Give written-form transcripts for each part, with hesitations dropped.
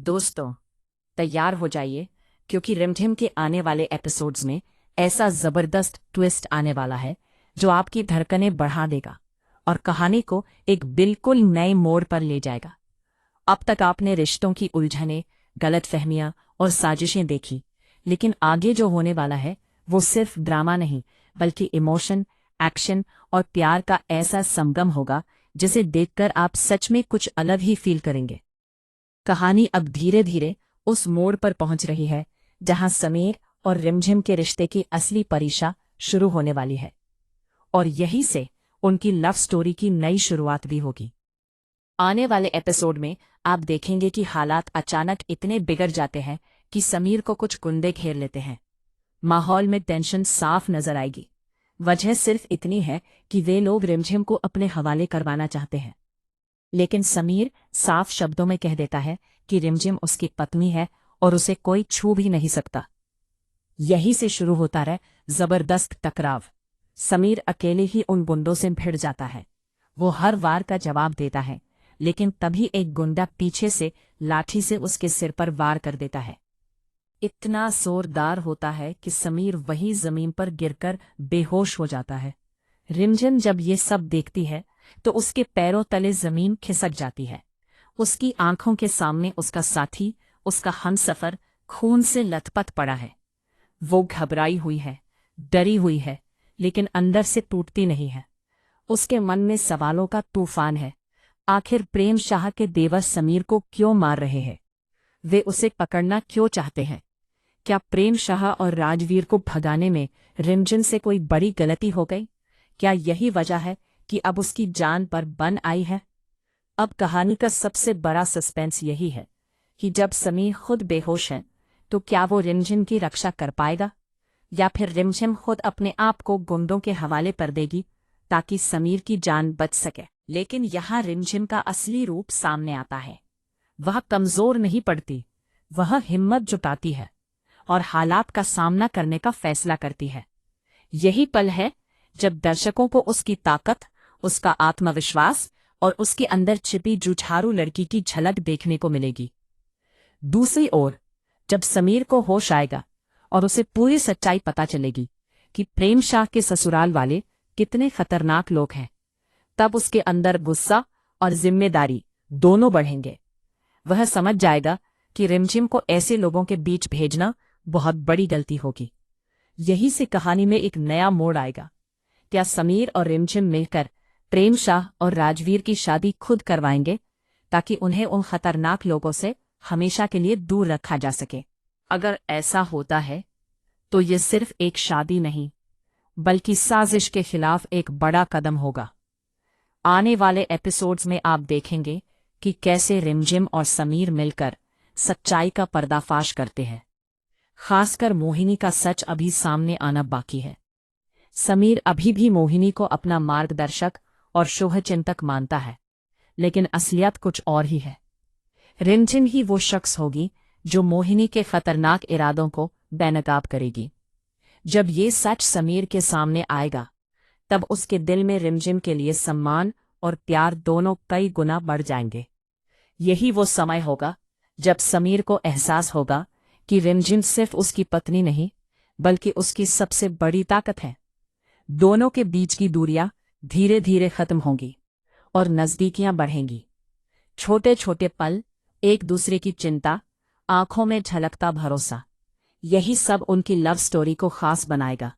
दोस्तों, तैयार हो जाइए क्योंकि रिमझिम के आने वाले एपिसोड्स में ऐसा जबरदस्त ट्विस्ट आने वाला है जो आपकी धड़कनें बढ़ा देगा और कहानी को एक बिल्कुल नए मोड़ पर ले जाएगा। अब तक आपने रिश्तों की उलझनें, गलतफहमियां और साजिशें देखी, लेकिन आगे जो होने वाला है वो सिर्फ ड्रामा नहीं बल्कि इमोशन, एक्शन और प्यार का ऐसा संगम होगा जिसे देखकर आप सच में कुछ अलग ही फील करेंगे। कहानी अब धीरे धीरे उस मोड़ पर पहुंच रही है जहां समीर और रिमझिम के रिश्ते की असली परीक्षा शुरू होने वाली है और यहीं से उनकी लव स्टोरी की नई शुरुआत भी होगी। आने वाले एपिसोड में आप देखेंगे कि हालात अचानक इतने बिगड़ जाते हैं कि समीर को कुछ गुंडे घेर लेते हैं। माहौल में टेंशन साफ नजर आएगी। वजह सिर्फ इतनी है कि वे लोग रिमझिम को अपने हवाले करवाना चाहते हैं, लेकिन समीर साफ शब्दों में कह देता है कि रिमझिम उसकी पत्नी है और उसे कोई छू भी नहीं सकता। यहीं से शुरू होता है जबरदस्त टकराव। समीर अकेले ही उन गुंडों से भिड़ जाता है। वो हर वार का जवाब देता है, लेकिन तभी एक गुंडा पीछे से लाठी से उसके सिर पर वार कर देता है। इतना जोरदार होता है कि समीर वहीं जमीन पर गिरकर बेहोश हो जाता है। रिमझिम जब ये सब देखती है तो उसके पैरों तले जमीन खिसक जाती है। उसकी आंखों के सामने उसका साथी, उसका हमसफर खून से लथपथ पड़ा है। वो घबराई हुई है, डरी हुई है, लेकिन अंदर से टूटती नहीं है। उसके मन में सवालों का तूफान है। आखिर प्रेम शाह के देवर समीर को क्यों मार रहे हैं? वे उसे पकड़ना क्यों चाहते हैं? क्या प्रेम शाह और राजवीर को भगाने में रिमझिम से कोई बड़ी गलती हो गई? क्या यही वजह है कि अब उसकी जान पर बन आई है? अब कहानी का सबसे बड़ा सस्पेंस यही है कि जब समीर खुद बेहोश है तो क्या वो रिमझिम की रक्षा कर पाएगा, या फिर रिमझिम खुद अपने आप को गुंडों के हवाले कर देगी ताकि समीर की जान बच सके। लेकिन यहाँ रिमझिम का असली रूप सामने आता है। वह कमजोर नहीं पड़ती, वह हिम्मत जुटाती है और हालात का सामना करने का फैसला करती है। यही पल है जब दर्शकों को उसकी ताकत, उसका आत्मविश्वास और उसके अंदर छिपी जुझारू लड़की की झलक देखने को मिलेगी। दूसरी ओर जब समीर को होश आएगा और उसे पूरी सच्चाई पता चलेगी कि प्रेम शाह के ससुराल वाले कितने खतरनाक लोग हैं, तब उसके अंदर गुस्सा और जिम्मेदारी दोनों बढ़ेंगे। वह समझ जाएगा कि रिमझिम को ऐसे लोगों के बीच भेजना बहुत बड़ी गलती होगी। यही से कहानी में एक नया मोड़ आएगा। क्या समीर और रिमझिम मिलकर प्रेम शाह और राजवीर की शादी खुद करवाएंगे ताकि उन्हें उन खतरनाक लोगों से हमेशा के लिए दूर रखा जा सके? अगर ऐसा होता है तो ये सिर्फ एक शादी नहीं बल्कि साजिश के खिलाफ एक बड़ा कदम होगा। आने वाले एपिसोड्स में आप देखेंगे कि कैसे रिमझिम और समीर मिलकर सच्चाई का पर्दाफाश करते हैं। खासकर मोहिनी का सच अभी सामने आना बाकी है। समीर अभी भी मोहिनी को अपना मार्गदर्शक और शुभचिंतक मानता है, लेकिन असलियत कुछ और ही है। रिमझिम ही वो शख्स होगी जो मोहिनी के खतरनाक इरादों को बेनकाब करेगी। जब ये सच समीर के सामने आएगा तब उसके दिल में रिमझिम के लिए सम्मान और प्यार दोनों कई गुना बढ़ जाएंगे। यही वो समय होगा जब समीर को एहसास होगा कि रिमझिम सिर्फ उसकी पत्नी नहीं बल्कि उसकी सबसे बड़ी ताकत है। दोनों के बीच की दूरियां धीरे धीरे खत्म होंगी और नजदीकियां बढ़ेंगी। छोटे छोटे पल, एक दूसरे की चिंता, आंखों में झलकता भरोसा, यही सब उनकी लव स्टोरी को खास बनाएगा।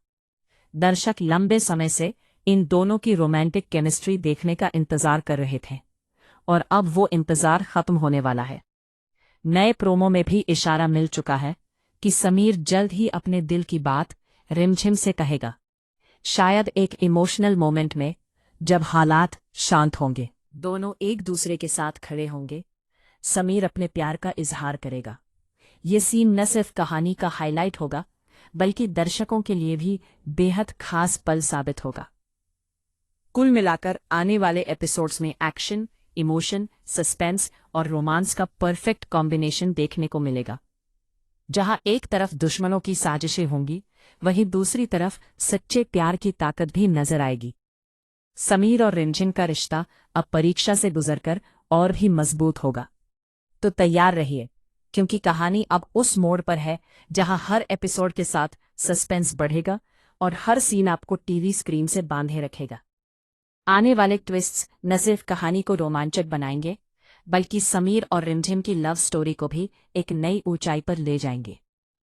दर्शक लंबे समय से इन दोनों की रोमांटिक केमिस्ट्री देखने का इंतजार कर रहे थे और अब वो इंतजार खत्म होने वाला है। नए प्रोमो में भी इशारा मिल चुका है कि समीर जल्द ही अपने दिल की बात रिमझिम से कहेगा, शायद एक इमोशनल मोमेंट में जब हालात शांत होंगे। दोनों एक दूसरे के साथ खड़े होंगे। समीर अपने प्यार का इजहार करेगा। ये सीन न सिर्फ कहानी का हाईलाइट होगा बल्कि दर्शकों के लिए भी बेहद खास पल साबित होगा। कुल मिलाकर आने वाले एपिसोड्स में एक्शन, इमोशन, सस्पेंस और रोमांस का परफेक्ट कॉम्बिनेशन देखने को मिलेगा। जहां एक तरफ दुश्मनों की साजिशें होंगी, वहीं दूसरी तरफ सच्चे प्यार की ताकत भी नजर आएगी। समीर और रिमझिम का रिश्ता अब परीक्षा से गुजरकर और भी मजबूत होगा। तो तैयार रहिए क्योंकि कहानी अब उस मोड़ पर है जहां हर एपिसोड के साथ सस्पेंस बढ़ेगा और हर सीन आपको टीवी स्क्रीन से बांधे रखेगा। आने वाले ट्विस्ट्स न सिर्फ कहानी को रोमांचक बनाएंगे, बल्कि समीर और रिमझिम की लव स्टोरी को भी एक नई ऊंचाई पर ले जाएंगे।